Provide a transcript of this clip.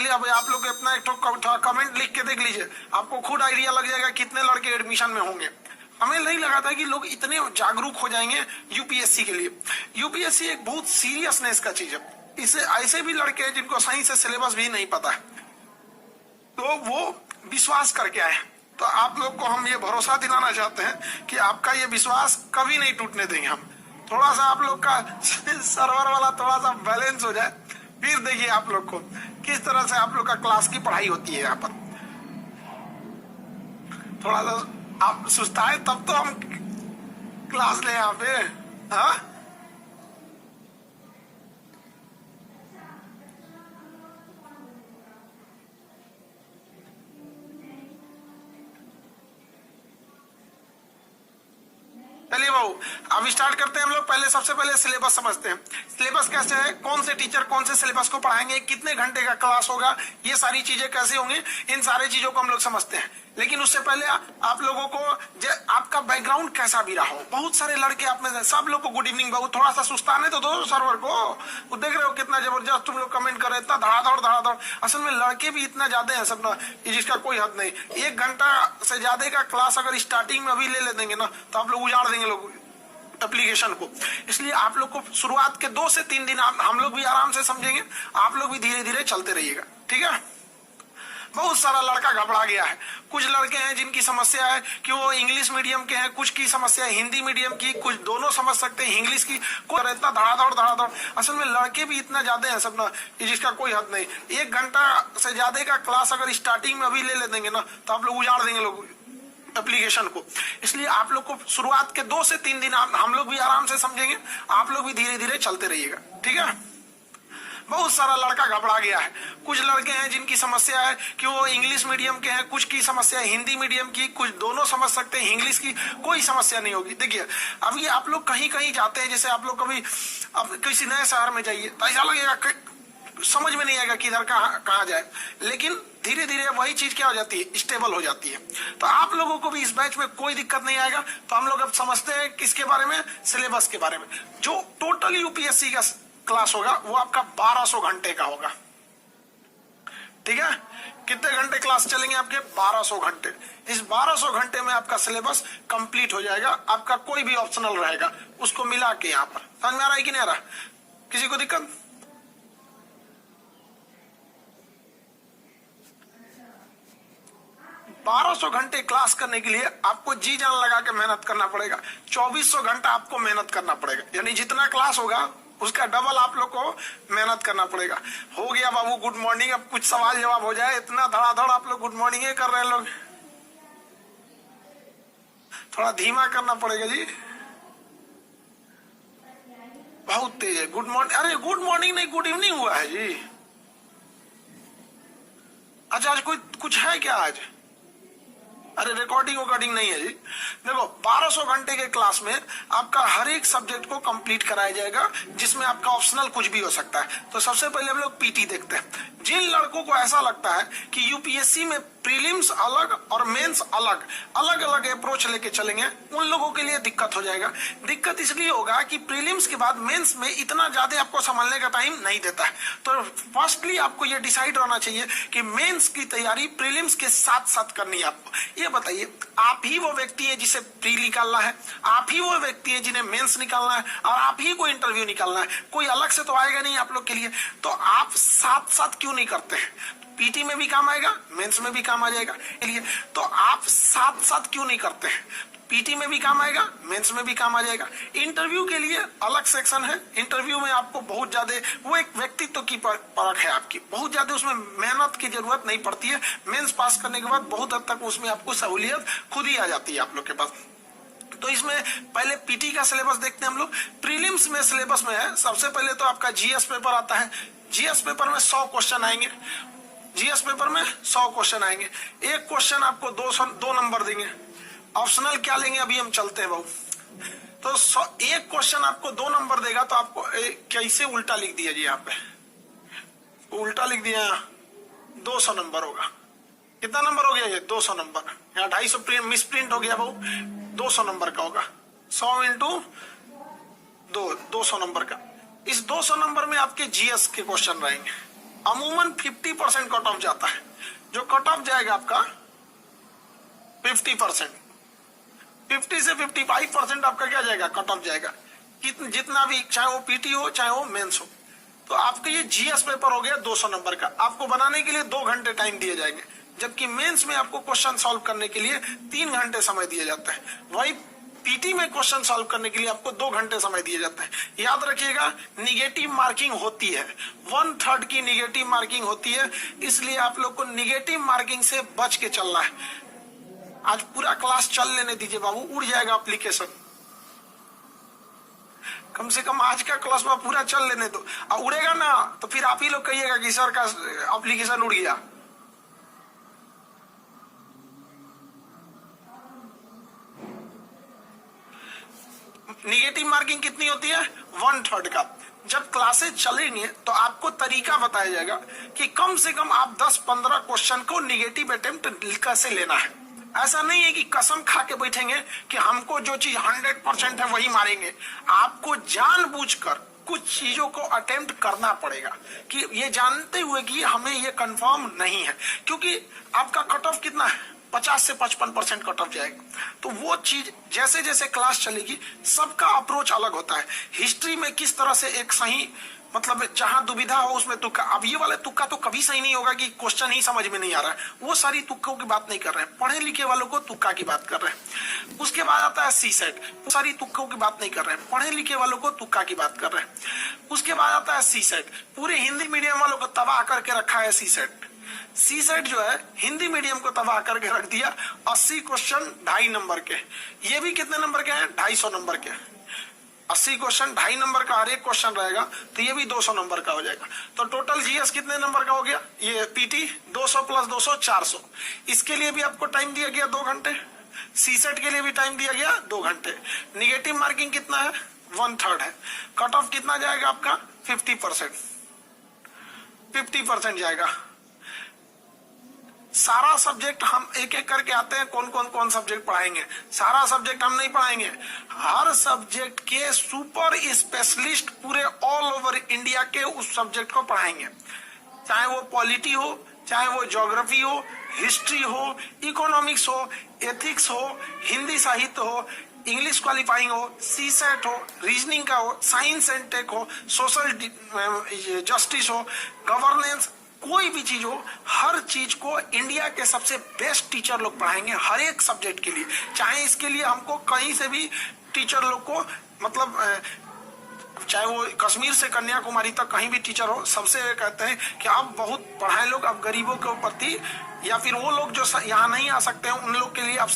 के लिए अब आप लोग अपना एक कमेंट लिख के देख लीजिए, आपको खुद आइडिया लग जाएगा कितने लड़के एडमिशन में होंगे। हमें नहीं लगा था कि लोग इतने जागरूक हो जाएंगे यूपीएससी के लिए। यूपीएससी एक बहुत सीरियसनेस का चीज है। इसे ऐसे भी लड़के हैं जिनको सही से सिलेबस भी नहीं पता है, तो वो विश्वास करके आए। तो आप लोग को हम ये भरोसा दिलाना चाहते हैं कि आपका ये विश्वास कभी नहीं टूटने देंगे हम। थोड़ा सा आप लोग का सर्वर वाला थोड़ा सा बैलेंस हो जाए, फिर देखिए आप लोग को किस तरह से आप लोग का क्लास की पढ़ाई होती है। यहाँ पर थोड़ा सा आप सुस्ताए तब तो हम क्लास ले यहाँ पे। हाँ, चलिए बाबू अब स्टार्ट करते हैं हम लोग। पहले सबसे पहले सिलेबस समझते हैं। सिलेबस कैसे है, कौन से टीचर कौन से सिलेबस को पढ़ाएंगे, कितने घंटे का क्लास होगा, ये सारी चीजें कैसे होंगी, इन सारी चीजों को हम लोग समझते हैं। लेकिन उससे पहले आप लोगों को आपका बैकग्राउंड कैसा भी रहा हो। बहुत सारे लड़के आप में सब लोग को गुड इवनिंग बाबू, थोड़ा सा सुस्ताने तो दो सर्वर को। वो देख रहे हो कितना जबरदस्त तुम लोग कमेंट कर रहे, इतना धड़ाधड़। असल में लड़के भी इतना ज्यादा है सब ना, जिसका कोई हद नहीं। 1 घंटा से ज्यादा का क्लास अगर स्टार्टिंग में अभी ले देंगे ना, तो आप लोग उजाड़ देंगे लोग एप्लीकेशन को। इसलिए आप लोग को शुरुआत के 2 से 3 दिन हम लोग भी आराम से समझेंगे, आप लोग भी धीरे धीरे चलते रहिएगा, ठीक है। बहुत सारा लड़का घबरा गया है। कुछ लड़के हैं जिनकी समस्या है कि वो इंग्लिश मीडियम के हैं, कुछ की समस्या है हिंदी मीडियम की, कुछ दोनों समझ सकते हैं इंग्लिश की। कोई इतना धड़ाधड़। असल में लड़के भी इतना ज्यादा है सब ना, जिसका कोई हद नहीं। 1 घंटा से ज्यादा का क्लास अगर स्टार्टिंग में अभी ले देंगे ना, तो आप लोग उजाड़ देंगे लोग एप्लीकेशन को। इसलिए आप लोग को शुरुआत के 2 से 3 दिन हम लोग भी आराम से समझेंगे, आप लोग भी धीरे धीरे चलते रहिएगा, ठीक है। बहुत सारा लड़का घबरा गया है। कुछ लड़के हैं जिनकी समस्या है कि वो इंग्लिश मीडियम के हैं, कुछ की समस्या है हिंदी मीडियम की, कुछ दोनों समझ सकते हैं इंग्लिश की। कोई समस्या नहीं होगी। देखिए अभी आप लोग कहीं कहीं जाते हैं, जैसे आप लोग कभी अब किसी नए शहर में जाइए तो ऐसा लगेगा समझ में नहीं आएगा कि इधर कहाँ जाए। लेकिन धीरे धीरे वही चीज क्या हो जाती है, स्टेबल हो जाती है। तो आप लोगों को भी इस बैच में कोई दिक्कत नहीं आएगा। तो हम लोग अब समझते हैं किसके बारे में, सिलेबस के बारे में। जो टोटल यूपीएससी का क्लास होगा वो आपका 1200 घंटे का होगा, ठीक है। कितने घंटे क्लास चलेंगे आपके, 1200 घंटे। इस 1200 घंटे में आपका सिलेबस कंप्लीट हो जाएगा। आपका कोई भी ऑप्शनल रहेगा उसको मिला के यहाँ पर। समझ में आ रहा है कि नहीं आ रहा, किसी को दिक्कत? 1200 घंटे क्लास करने के लिए आपको जी जान लगा के मेहनत करना पड़ेगा। 2400 घंटा आपको मेहनत करना पड़ेगा, यानी जितना क्लास होगा उसका डबल आप लोग को मेहनत करना पड़ेगा। हो गया बाबू गुड मॉर्निंग, अब कुछ सवाल जवाब हो जाए। इतना धड़ाधड़ आप लोग गुड मॉर्निंग ही कर रहे हैं लोग, थोड़ा धीमा करना पड़ेगा जी, बहुत तेज है। गुड मॉर्निंग, अरे गुड मॉर्निंग नहीं गुड इवनिंग हुआ है जी। अच्छा आज कोई कुछ है क्या आज? अरे रिकॉर्डिंग नहीं है जी। देखो 1200 घंटे के क्लास में आपका हर एक सब्जेक्ट को कंप्लीट कराया जाएगा, जिसमें आपका ऑप्शनल कुछ भी हो सकता है। तो सबसे पहले हम लोग पीटी देखते हैं। जिन लड़कों को ऐसा लगता है कि यूपीएससी में प्रीलिम्स अलग और मेंस अलग अलग अप्रोच लेके चलेंगे, उन लोगों के लिए दिक्कत हो जाएगा। दिक्कत इसलिए होगा कि प्रीलिम्स के बाद मेंस में इतना ज्यादा आपको संभालने का टाइम नहीं देता है। तो फर्स्टली आपको ये डिसाइड रहना चाहिए कि मेंस की तैयारी प्रीलिम्स के साथ साथ करनी है आपको। ये बताइए, आप ही वो व्यक्ति है जिसे प्री निकालना है, आप ही वो व्यक्ति है जिन्हें मेंस निकालना है, और आप ही को इंटरव्यू निकालना है। कोई अलग से तो आएगा नहीं आप लोग के लिए। तो आप साथ साथ क्यों नहीं करते हैं? पीटी में भी काम आएगा, मेंस में भी काम आ जाएगा। इसलिए तो आप साथ साथ क्यों नहीं करते हैं? पीटी में भी काम आएगा, मेंस में भी काम आ जाएगा। इंटरव्यू के लिए अलग सेक्शन है। इंटरव्यू में आपको बहुत ज्यादा, वो एक व्यक्तित्व की परख है आपकी, बहुत ज्यादा उसमें मेहनत की जरूरत नहीं पड़ती है। मेंस पास करने के बाद बहुत हद तक उसमें आपको सहूलियत खुद ही आ जाती है आप लोग के पास। तो इसमें पहले पीटी का सिलेबस देखते हैं हम लोग। प्रीलिम्स में सिलेबस में है, सबसे पहले तो आपका जीएस पेपर आता है। जीएस पेपर में 100 क्वेश्चन आएंगे। जीएस पेपर में 100 क्वेश्चन आएंगे। एक क्वेश्चन आपको 2 नंबर देंगे। ऑप्शनल क्या लेंगे अभी हम चलते हैं भाऊ। तो एक क्वेश्चन आपको 2 नंबर देगा, तो आपको कैसे उल्टा लिख दिया जी, यहाँ पे उल्टा लिख दिया, 200 नंबर होगा। कितना नंबर हो गया ये? 200 नंबर। यहाँ 250 मिस प्रिंट हो गया भाऊ, 200 नंबर का होगा। 100 इंटू 2, 200 नंबर का। इस 200 नंबर में आपके जीएस के क्वेश्चन रहेंगे। अमूमन 50% कट ऑफ जाता है। जो कट ऑफ जाएगा आपका 50%, 50 से 55% आपका क्या जाएगा, कट ऑफ जाएगा। जितना भी, चाहे वो पीटी हो चाहे वो मेंस हो। तो आपका ये जीएस पेपर हो गया 200 नंबर का, आपको बनाने के लिए 2 घंटे टाइम दिए जाएंगे, जबकि मेंस में आपको क्वेश्चन सॉल्व करने के लिए 3 घंटे समय दिया जाता है। वही पीटी में क्वेश्चन सॉल्व करने के लिए आपको 2 घंटे समय दिया जाता है। याद रखिएगा, निगेटिव मार्किंग होती है, 1/3 की निगेटिव मार्किंग होती है, इसलिए आप लोग को निगेटिव मार्किंग से बच के चलना है। आज पूरा क्लास चल लेने दीजिए बाबू, उड़ जाएगा एप्लीकेशन। कम से कम आज का क्लास में पूरा चल लेने दो, और उड़ेगा ना तो फिर आप ही लोग कहिएगा कि सर का एप्लीकेशन उड़ गया। निगेटिव मार्किंग कितनी होती है, 1/3 का। जब क्लासेस चलेंगे तो आपको तरीका बताया जाएगा कि कम से कम आप 10-15 क्वेश्चन को निगेटिव अटेम्प्ट कैसे लेना है। ऐसा नहीं है कि कसम खा के बैठेंगे कि हमको जो चीज 100% है वही मारेंगे। आपको जानबूझकर कुछ चीजों को अटेम्प्ट करना पड़ेगा, कि ये जानते हुए कि हमें ये कंफर्म नहीं है, क्योंकि आपका कट ऑफ कितना है, 50 से 55% कट ऑफ जाएगा। तो वो चीज जैसे जैसे क्लास चलेगी सबका अप्रोच अलग होता है। हिस्ट्री में किस तरह से एक सही, मतलब जहां दुविधा हो उसमें तुक्का। अब ये वाले तुक्का तो कभी सही नहीं होगा कि क्वेश्चन ही समझ में नहीं आ रहा है, वो सारी तुक्कों की बात नहीं कर रहे हैं, पढ़े लिखे वालों को तुक्का की बात कर रहे हैं। उसके बाद आता है सी सेट, वो सारी तुक्कों की बात नहीं कर रहे हैं, पढ़े लिखे वालों को तुक्का की बात कर रहे हैं। उसके बाद आता है सी सेट, पूरे हिंदी मीडियम वालों को तबाह करके रखा है सी सेट। सी सेट जो है हिंदी मीडियम को तबाह करके रख दिया। 80 क्वेश्चन 2.5 नंबर के, ये भी कितने नंबर के हैं, 250 नंबर के। 80 क्वेश्चन 2.5 नंबर का हर एक क्वेश्चन रहेगा, तो ये भी 200 नंबर का हो जाएगा। तो टोटल जीएस कितने नंबर का हो गया, ये पीटी 200 + 200 400। इसके लिए भी आपको टाइम दिया गया 2 घंटे, सी सेट के लिए भी टाइम दिया गया 2 घंटे। निगेटिव मार्किंग कितना है, 1/3 है। कट ऑफ कितना जाएगा आपका, 50%, 50% जाएगा। सारा सब्जेक्ट हम एक एक करके आते हैं, कौन सब्जेक्ट पढ़ाएंगे। सारा सब्जेक्ट हम नहीं पढ़ाएंगे, हर सब्जेक्ट के सुपर स्पेशलिस्ट पूरे ऑल ओवर इंडिया के उस सब्जेक्ट को पढ़ाएंगे। चाहे वो पॉलिटी हो, चाहे वो ज्योग्राफी हो, हिस्ट्री हो, इकोनॉमिक्स हो, एथिक्स हो, हिंदी साहित्य हो, इंग्लिश क्वालिफाइंग हो, सी सेट हो, रीजनिंग का हो, साइंस एंड टेक हो, सोशल जस्टिस हो, गवर्नेंस, कोई भी चीज हो, हर चीज को इंडिया के सबसे बेस्ट टीचर लोग पढ़ाएंगे हर एक सब्जेक्ट के लिए। चाहे इसके लिए हमको कहीं से भी टीचर लोग को, मतलब चाहे वो कश्मीर से कन्याकुमारी तक कहीं भी टीचर हो, सबसे कहते हैं कि आप बहुत पढ़ाए लोग, आप गरीबों के प्रति, या फिर वो लोग जो यहाँ नहीं आ सकते हैं उन लोग के लिए आप